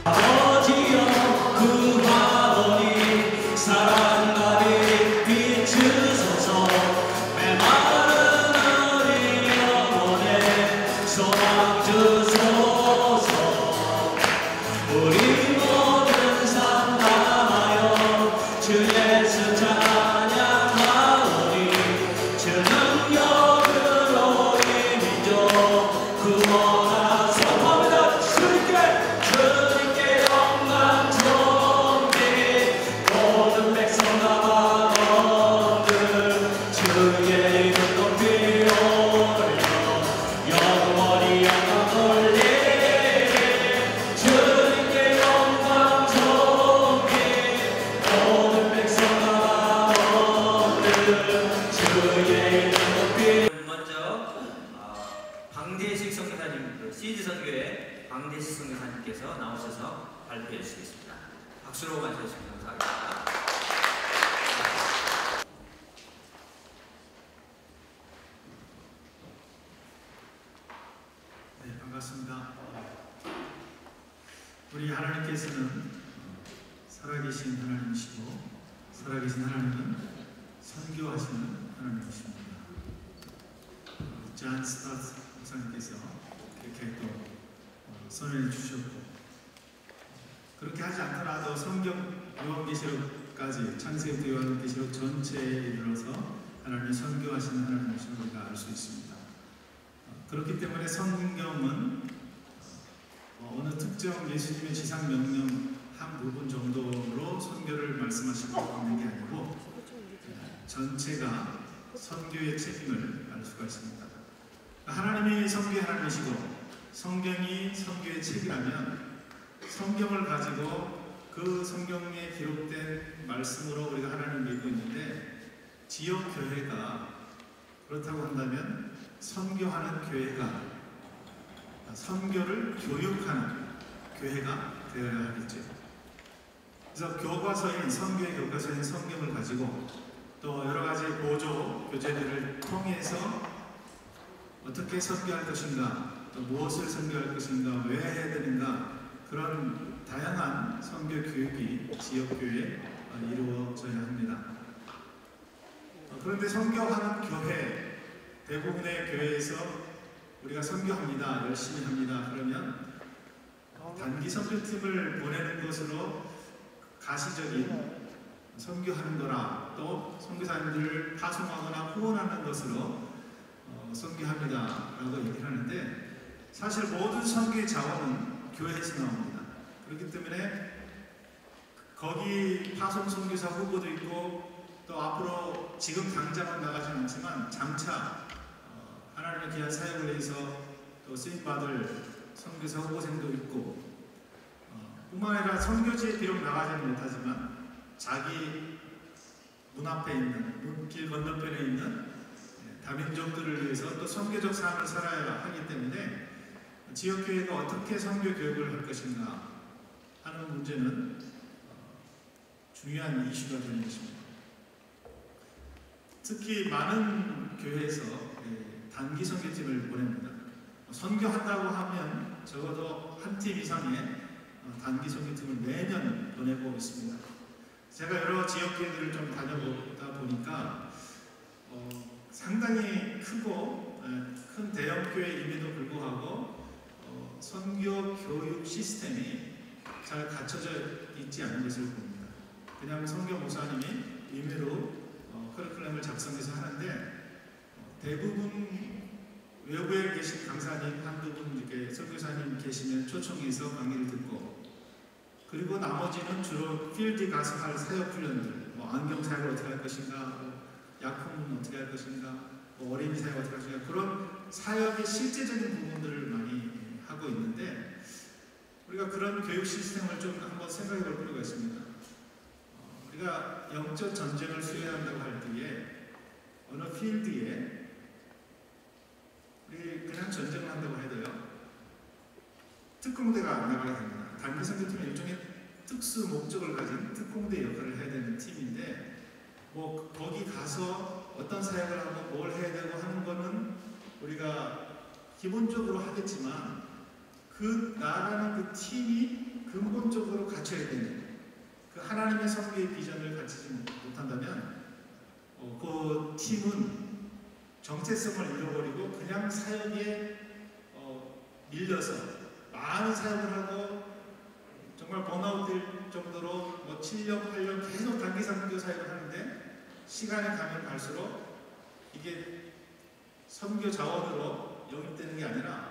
아버지여 그 화원이 사랑가리 비추소서 메마른 우리 영혼에 소망 주소서 우리 모든 삶 담아요 주 예수 찬양하오니 주 능력으로 이미죠 구원하소서 방대식 선교사님, CG 선교회 방대식 선교사님께서 나오셔서 발표해 주시겠습니다. 박수로 맞이해주시면 감사하겠습니다. 네, 반갑습니다. 우리 하나님께서는 살아계신 하나님이시고 살아계신 하나님은 선교하시는 하나님이십니다. 존 스타트 목사님께서 이렇게 또 선언해 주셨고 그렇게 하지 않더라도 성경 요한계시록까지 창세기부터 요한계시록 전체에 이르러서 하나님이 선교하시는 하나님이심을 우리가 알 수 있습니다. 그렇기 때문에 성경은 어느 특정 예수님의 지상 명령 한 부분 정도로 선교를 말씀하시고 있는 게 아니고 전체가 선교의 책임을 알 수가 있습니다. 하나님이 선교의 하나님이시고 성경이 선교의 책이라면 성경을 가지고 그 성경에 기록된 말씀으로 우리가 하나님을 믿고 있는데 지역 교회가 그렇다고 한다면 선교하는 교회가 선교를 교육하는 교회가 되어야 하겠죠. 그래서 교과서인 선교의 교과서인 성경을 가지고 또 여러 가지 보조 교재들을 통해서 어떻게 선교할 것인가, 또 무엇을 선교할 것인가, 왜 해야 되는가 그런 다양한 선교 교육이 지역교회에 이루어져야 합니다. 그런데 선교하는 교회, 대부분의 교회에서 우리가 선교합니다, 열심히 합니다 그러면 단기 선교팀을 보내는 것으로 가시적인 선교하는 거라 또 선교사님들을 파송하거나 후원하는 것으로 선교합니다 라고 얘기를 하는데 사실 모든 선교의 자원은 교회에서 나옵니다. 그렇기 때문에 거기 파송 선교사 후보도 있고 또 앞으로 지금 당장은 나가진 않지만 장차 하나님의 귀한 사역을 위해서 또 쓰임받을 선교사 후보생도 있고 뿐만 아니라 선교지에 비록 나가지는 못하지만 자기 문 앞에 있는 길 건너편에 있는 다민족들을 위해서 또 선교적 삶을 살아야 하기 때문에 지역교회가 어떻게 선교 교육을 할 것인가 하는 문제는 중요한 이슈가 되는 것입니다. 특히 많은 교회에서 단기 선교팀을 보냅니다. 선교한다고 하면 적어도 한 팀 이상의 단기 선교팀을 매년 보내고 있습니다. 제가 여러 지역교회들을 좀 다녀보다 보니까 상당히 크고 큰 대형교회임에도 불구하고 선교 교육 시스템이 잘 갖춰져 있지 않은 것을 봅니다. 그냥 선교 목사님이 임의로 커리큘럼을 작성해서 하는데 대부분 외부에 계신 강사님 한두 분 이렇게 선교사님 계시면 초청해서 강의를 듣고 그리고 나머지는 주로 필드 가서 할 사역 훈련들 안경 사역을 어떻게 할 것인가 약품은 어떻게 할 것인가 어린이 사역 어떻게 할 것인가 그런 사역의 실제적인 부분들을 많이 하고 있는데 우리가 그런 교육 시스템을 좀 한번 생각해 볼 필요가 있습니다. 우리가 영적 전쟁을 수행한다고 할 때에 어느 필드에 우리 그냥 전쟁을 한다고 해도요 특공대가 나가게 됩니다. 단기 선교팀은 일종의 특수 목적을 가진 특공대 역할을 해야 되는 팀인데 거기 가서 어떤 사역을 하고 뭘 해야 되고 하는 거는 우리가 기본적으로 하겠지만 그 나라는 그 팀이 근본적으로 갖춰야 되는 그 하나님의 선교의 비전을 갖추지 못한다면 그 팀은 정체성을 잃어버리고 그냥 사역에 밀려서 많은 사역을 하고 정말 번아웃 될 정도로 7년, 8년 계속 단기 선교 사역을 하는데 시간이 가면 갈수록 이게 선교 자원으로 영입되는 게 아니라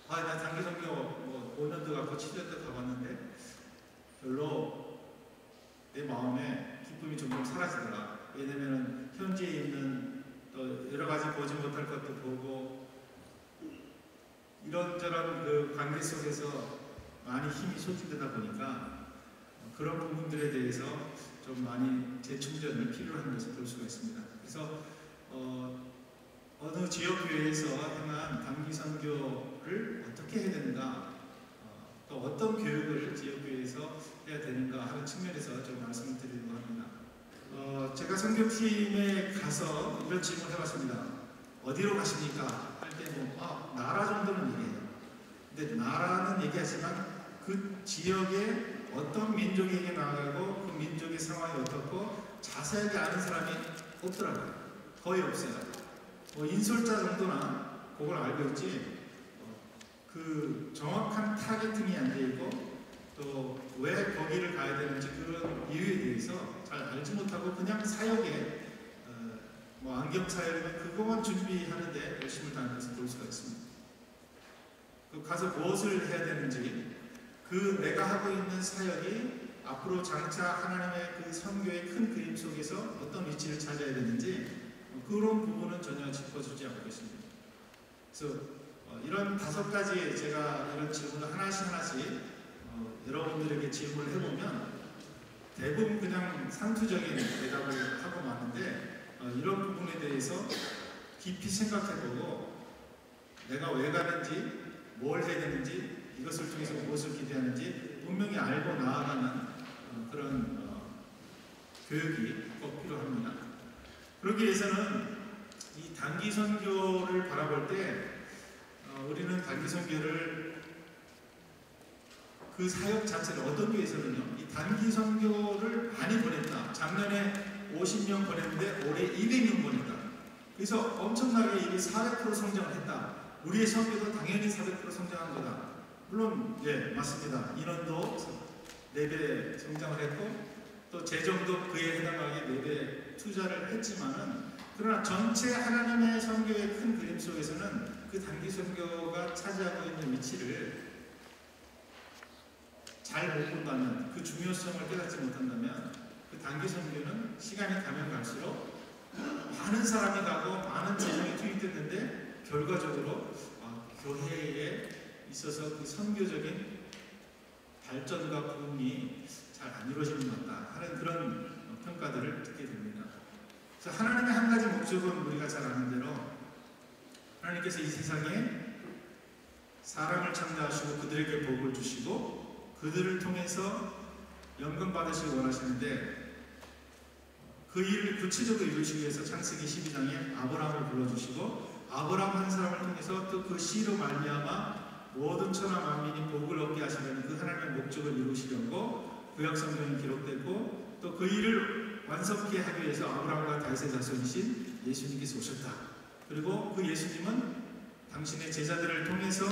나 단기 선교 5년도 가고 7년도 가봤는데 별로 내 마음에 기쁨이 점점 사라지더라. 왜냐면 현지에 있는 또 여러 가지 보지 못할 것도 보고 이런저런 그 관계 속에서 많이 힘이 소진되다 보니까 그런 부분들에 대해서 좀 많이 재충전이 필요한 것을 볼 수가 있습니다. 그래서 어느 지역교회에서 행한 단기 선교를 어떻게 해야 되는가, 또 어떤 교육을 지역교회에서 해야 되는가 하는 측면에서 좀 말씀을 드리려고 합니다. 제가 선교팀에 가서 이런 질문을 해봤습니다. 어디로 가십니까? 할 때 나라 정도는 얘기해요. 근데 나라는 얘기하지만 그 지역에 어떤 민족에게 나가고 그 민족의 상황이 어떻고 자세하게 아는 사람이 없더라고요. 거의 없어요. 인솔자 정도나 그걸 알고 있지 그 정확한 타겟팅이 안 돼 있고 또 왜 거기를 가야 되는지 그런 이유에 대해서 잘 알지 못하고 그냥 사역에 안경 사역이면 그것만 준비하는데 열심을 다하는 것을 볼 수가 있습니다. 가서 무엇을 해야 되는지 그 내가 하고 있는 사역이 앞으로 장차 하나님의 그 선교의 큰 그림 속에서 어떤 위치를 차지해야 되는지 그런 부분은 전혀 짚어주지 않고 있습니다. 그래서 이런 5가지 제가 이런 질문을 하나씩 여러분들에게 질문을 해보면 대부분 그냥 상투적인 대답을 하고 마는데 이런 부분에 대해서 깊이 생각해보고 내가 왜 가는지 뭘 해야 되는지 이것을 통해서 무엇을 기대하는지 분명히 알고 나아가는 그런 교육이 꼭 필요합니다. 그러기 위해서는 이 단기 선교를 바라볼 때 우리는 단기 선교를 그 사역 자체를 어떤 교회에서는요, 이 단기 선교를 많이 보냈다. 작년에 50명 보냈는데 올해 200명 보냈다. 그래서 엄청나게 이게 400% 성장을 했다. 우리의 선교도 당연히 400% 성장한 거다. 물론 맞습니다. 인원도 4배 성장을 했고 또 재정도 그에 해당하게 4배 투자를 했지만은 그러나 전체 하나님의 선교의 큰 그림 속에서는 그 단기 선교가 차지하고 있는 위치를 잘 못 본다면 그 중요성을 깨닫지 못한다면 그 단기 선교는 시간이 가면 갈수록 많은 사람이 가고 많은 재정이 투입됐는데 결과적으로 교회에 있어서 그 선교적인 발전과 부흥이 잘 안 이루어지는 것 같다 하는 그런 평가들을 듣게 됩니다. 그래서 하나님의 한 가지 목적은 우리가 잘 아는 대로 하나님께서 이 세상에 사람을 창조하시고 그들에게 복을 주시고 그들을 통해서 영광 받으시기 원하시는데 그 일을 구체적으로 이루시기 위해서 창세기 12장에 아브라함을 불러주시고 아브라함 한 사람을 통해서 또 그 씨로 말미암아 모든 천하 만민이 복을 얻게 하시려는 그 하나님의 목적을 이루시려고 구약 성경에 기록되고 또 그 일을 완성케 하기 위해서 아브라함과 다윗의 자손이신 예수님께서 오셨다. 그리고 그 예수님은 당신의 제자들을 통해서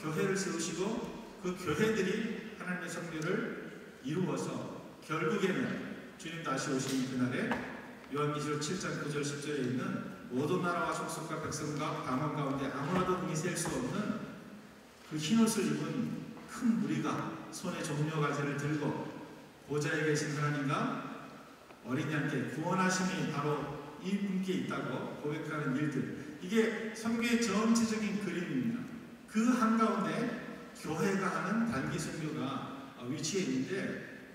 교회를 세우시고 그 교회들이 하나님의 선교를 이루어서 결국에는 주님 다시 오시는 그날에 요한계시록 7장 9절 10절에 있는 모든 나라와 족속과 백성과 방언 가운데 아무라도 등이 셀 수 없는 그 흰옷을 입은 큰 무리가 손에 종려가지를 들고 보좌에 계신 하나님과 어린 양께 구원하심이 바로 이 분께 있다고 고백하는 일들, 이게 선교의 전체적인 그림입니다. 그 한가운데 교회가 하는 단기 선교가 위치해 있는데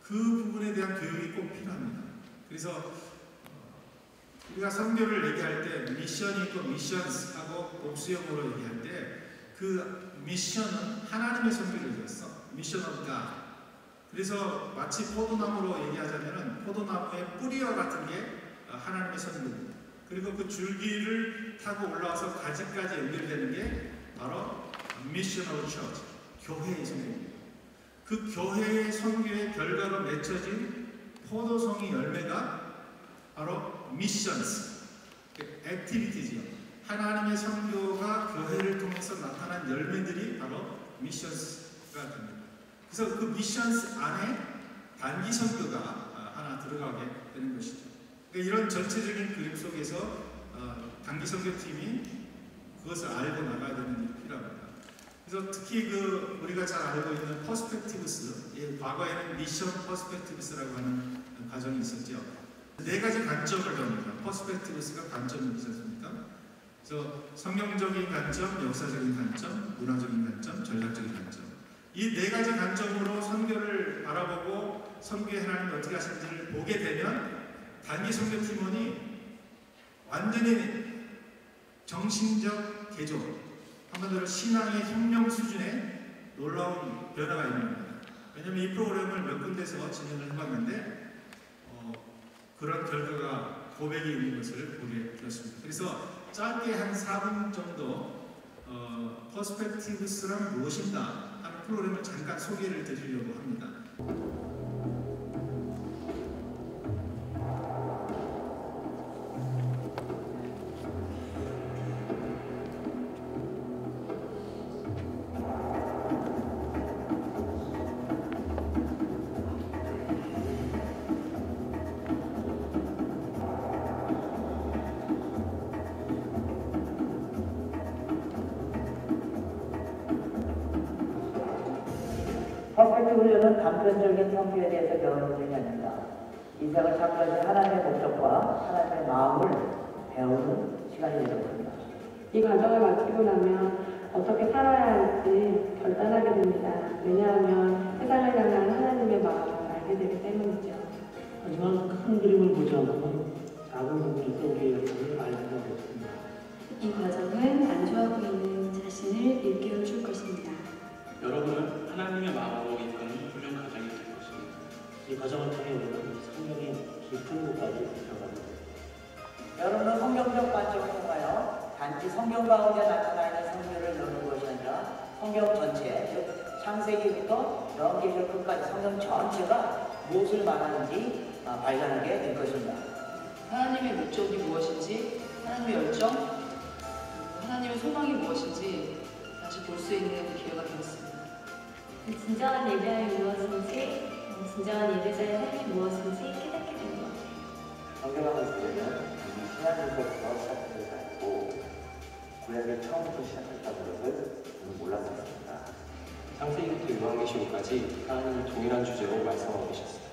그 부분에 대한 교육이 꼭 필요합니다. 그래서 우리가 선교를 얘기할 때 미션이 있고 미션스하고 복수형으로 얘기할 때 그 미션은 하나님의 선교를 얘기했어. 미션 오브 갓. 그래서 마치 포도나무로 얘기하자면 포도나무의 뿌리와 같은 게 하나님의 선교입니다. 그리고 그 줄기를 타고 올라와서 가지까지 연결되는 게 바로 미션 오브 처치, 교회의 선교입니다. 그 교회의 선교의 결과로 맺혀진 포도송이 열매가 바로 미션스, 액티비티지요. 하나님의 선교가 교회를 통해서 나타난 열매들이 바로 미션스가 됩니다. 그래서 그 미션스 안에 단기 선교가 하나 들어가게 되는 것이죠. 그러니까 이런 전체적인 그림 속에서 단기 선교팀이 그것을 알고 나가야 되는 일이 필요합니다. 그래서 특히 우리가 잘 알고 있는 퍼스펙티브스, 과거에는 미션 퍼스펙티브스라고 하는 과정이 있었죠. 네 가지 관점을 배웁니다. 퍼스펙티브스가 관점이 있지 않습니까? 그래서 성경적인 관점, 역사적인 관점, 문화적인 관점, 전략적인 관점. 이 네 가지 관점으로 선교를 바라보고 선교의 하나님이 어떻게 하시는지를 보게 되면 단기 선교팀원이 완전히 정신적 개조, 한마디로 신앙의 혁명 수준의 놀라운 변화가 일어납니다. 왜냐하면 이 프로그램을 몇 군데서 진행을 해봤는데 그런 결과가 고백이 있는 것을 보게 되었습니다. 그래서 짧게 한 4분 정도 퍼스펙티브스란 무엇인가 하는 프로그램을 잠깐 소개를 드리려고 합니다. 퍼스펙티브 훈련은 단편적인 성교에 대해서 배우는 것이 아닙니다. 인생을 참고하신 하나님의 목적과 하나님의 마음을 배우는 시간이 되려고 합니다. 이 과정을 마치고 나면 어떻게 살아야 할지 결단하게 됩니다. 왜냐하면 세상을 향한 하나님의 마음을 알게 되기 때문이죠. 하지만 큰 그림을 보지 않고 작은 부분에서 우리의 역할을 알게 되었습니다. 이 과정은 안 좋아 보이는 자신을 일깨워줄 것입니다. 여러분은 하나님의 마음으로 이끄는 훈련 과정이 될 것입니다. 이 과정을 통해 우리는 성령의 깊은 곳까지 들어가게 됩니다. 여러분은 성경적 관점을 통하여 단지 성경 가운데 나타나 있는 성경을 여는 것이 아니라 성경 전체, 즉 창세기부터 요한계시록 끝까지 성경 전체가 무엇을 말하는지 발견하게 될 것입니다. 하나님의 목적이 무엇인지, 하나님의 열정, 하나님의 소망이 무엇인지 다시 볼 수 있는 기회가 되었습니다. 진정한 예배의 무엇인지, 진정한 예배자의 삶이 무엇인지 깨닫게 된 것. 성경을 보면 이미 신약에서부터 시작을 가지고 구약을 처음부터 시작했다는 것을 저는 몰랐었습니다. 창세기부터 요한계시록까지 하나님이 동일한 주제로 말씀하고 계셨습니다.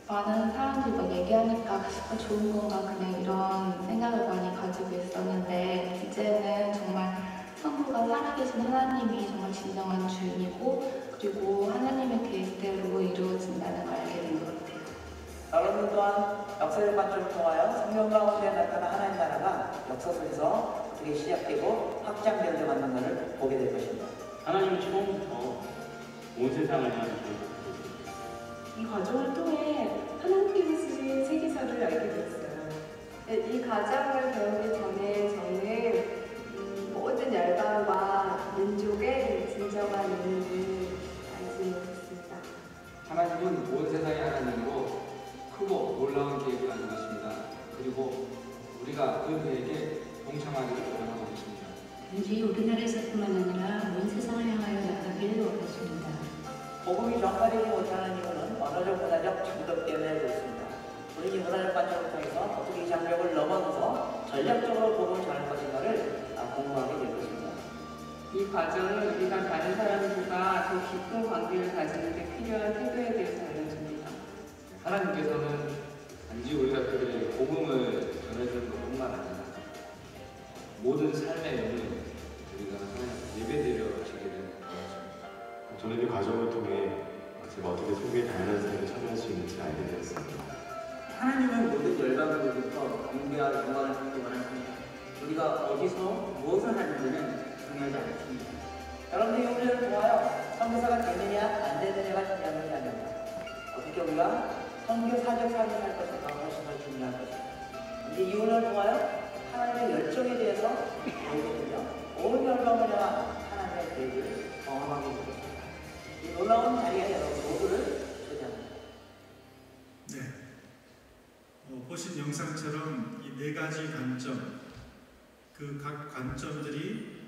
많은 사람들과 얘기하니까 좋은 건가 그냥 이런 생각을 많이 가지고 있었는데 이제는 정말 성부가 살아계신 하나님이 정말 진정한 주인이고 그리고 하나님의 계획대로 이루어진다는 걸 알게 된 것 같아요. 여러분 또한 역사적 관점을 통하여 성경 가운데 나타난 하나님 나라가 역사 속에서 어떻게 시작되고 확장되어 가는 것을 보게 될 것입니다. 하나님은 처음부터 온 세상을 향한 계획을 이 과정을 통해 하나님께서 쓰신 세계사를 알게 되었어요. 이 과정을 배우기 전에 저는 모든 열방과 민족의 진정한 의미를 알지 못했습니다. 하나님은 온 세상의 하나님으로 크고 놀라운 계획을 가지고 있습니다. 그리고 우리가 그 계획에 동참하기를 원하고 있습니다. 단지 우리나라에서뿐만 아니라 온 세상을 향하여 나가기를 원하십니다. 복음이 전파되지 못하는 이유는 언어적 문화적 장벽 때문에 그렇습니다. 우리 이 문화적 관점을 통해서 어떻게 이 장벽을 넘어서서 전략적으로 복음을 전할 것인가를 공부하게 될 것입니다. 이 과정은 우리가 다른 사람들과 더 깊은 관계를 가지는 데 필요한 태도에 대해서 알려줍니다. 하나님께서는 단지 우리가 그들에게 복음을 전해주는 것뿐만 아니라 모든 삶의 영을 우리가 하나님 예배드려지게 되는 것입니다. 저는 이 과정을 통해 제가 어떻게 속에 다양한 삶에 참여할 수 있는지 알게 되었습니다. 하나님은 모든 열방으로부터 경배와 영광을 받기 원하십니다. 우리가 어디서 무엇을 하는지는 중요하지 않습니다. 여러분들이 이 훈련을 통하여 선교사가 되느냐 안 되느냐가 중요한 것이 아닙니다. 어떻게 우리가 선교사적 삶을 살 것인가 훨씬 더 중요한 것입니다. 이제 이 훈련을 통하여 하나님의 열정에 대해서 배우게 되며 온 열방을 향한 하나님의 계획을 경험하게 되겠습니다. 이 놀라운 자리가 여러분 네. 보신 영상처럼 이 네 가지 관점, 그 각 관점들이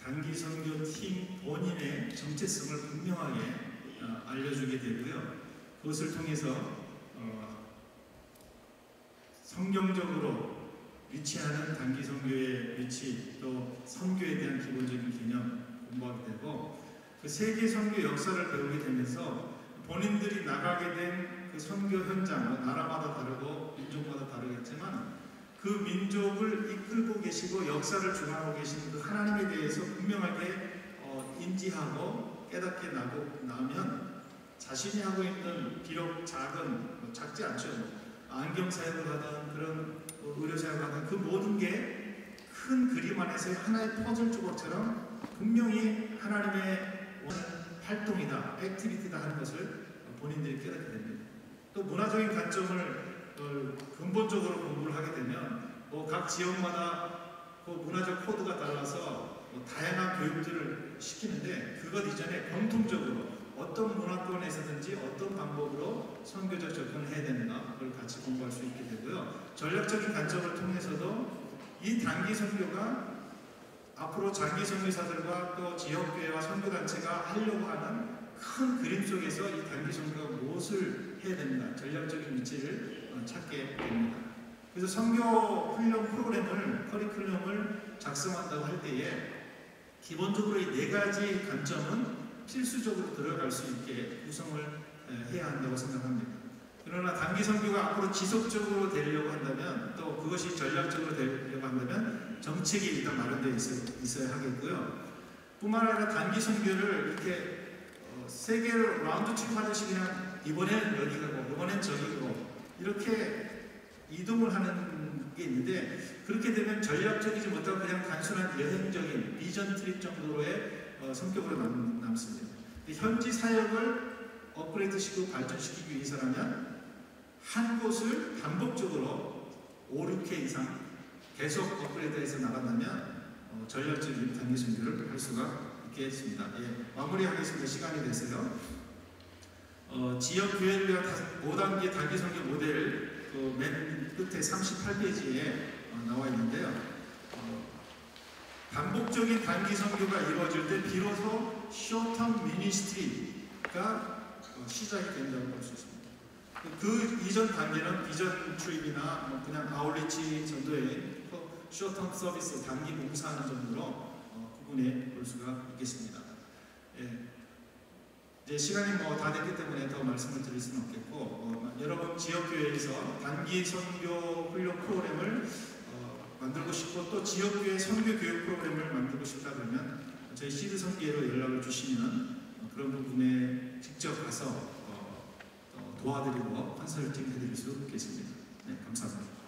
단기 선교팀 본인의 정체성을 분명하게 알려주게 되고요. 그것을 통해서 성경적으로 위치하는 단기 선교의 위치, 또 선교에 대한 기본적인 개념 공부하게 되고, 그 세계 선교 역사를 배우게 되면서 본인들이 나가게 된 그 선교 현장, 나라마다 다르고 민족마다 다르겠지만 그 민족을 이끌고 계시고 역사를 주관하고 계신 그 하나님에 대해서 분명하게 인지하고 깨닫게 나면 자신이 하고 있는 비록 작은, 작지 않죠. 안경 사역을 하든 그런 의료 사역을 하든 그 모든 게 큰 그림 안에서 하나의 퍼즐 조각처럼 분명히 하나님의 활동이다, 액티비티다 하는 것을 본인들이 깨닫게 됩니다. 또 문화적인 관점을 근본적으로 공부를 하게 되면 각 지역마다 그 문화적 코드가 달라서 다양한 교육들을 시키는데 그것 이전에 공통적으로 어떤 문화권에서든지 어떤 방법으로 선교적 접근을 해야 되는가 그걸 같이 공부할 수 있게 되고요. 전략적인 관점을 통해서도 이 단기 선교가 앞으로 장기 선교사들과 또 지역교회와 선교단체가 하려고 하는 큰 그림 속에서 이 단기 선교가 무엇을 해야 됩니다. 전략적인 위치를 찾게 됩니다. 그래서 선교 훈련 프로그램을, 커리큘럼을 작성한다고 할 때에 기본적으로 이 네 가지 관점은 필수적으로 들어갈 수 있게 구성을 해야 한다고 생각합니다. 그러나 단기 선교가 앞으로 지속적으로 되려고 한다면, 또 그것이 전략적으로 되려고 한다면 정책이 일단 마련되어 있어야 하겠고요. 뿐만 아니라 단기 선교를 이렇게 세계를 라운드 트립 하듯이 그냥 이번에는 여기 가고 이번엔 저기 가고 이렇게 이동을 하는 게 있는데, 그렇게 되면 전략적이지 못하고 그냥 단순한 여행적인 비전 트립 정도로의 성격으로 남습니다. 현지 사역을 업그레이드시키고 발전시키기 위해서라면 한 곳을 반복적으로 5, 6회 이상 계속 업그레이드해서 나간다면 전략적인 단기 선교를 할 수가 있겠습니다. 예, 마무리하겠습니다. 시간이 됐어요. 지역 교회를 위한 5단계 단기 선교 모델 맨 끝에 38페이지에 나와 있는데요. 반복적인 단기 선교가 이루어질 때 비로소 쇼텀 미니스트리가 시작이 된다고 볼 수 있습니다. 그 이전 단계는 비전 트립이나 그냥 아울리치 정도의 쇼텀 서비스, 단기 봉사하는 정도로 구분해 볼 수가 있겠습니다. 예. 이제 시간이 다 됐기 때문에 더 말씀을 드릴 수는 없겠고, 여러분 지역교회에서 단기 선교 훈련 프로그램을 만들고 싶고 또 지역교회 선교 교육 프로그램을 만들고 싶다 그러면 저희 시드 선교회로 연락을 주시면 그런 부분에 직접 가서 도와드리고 컨설팅 해드릴 수 있겠습니다. 네, 감사합니다.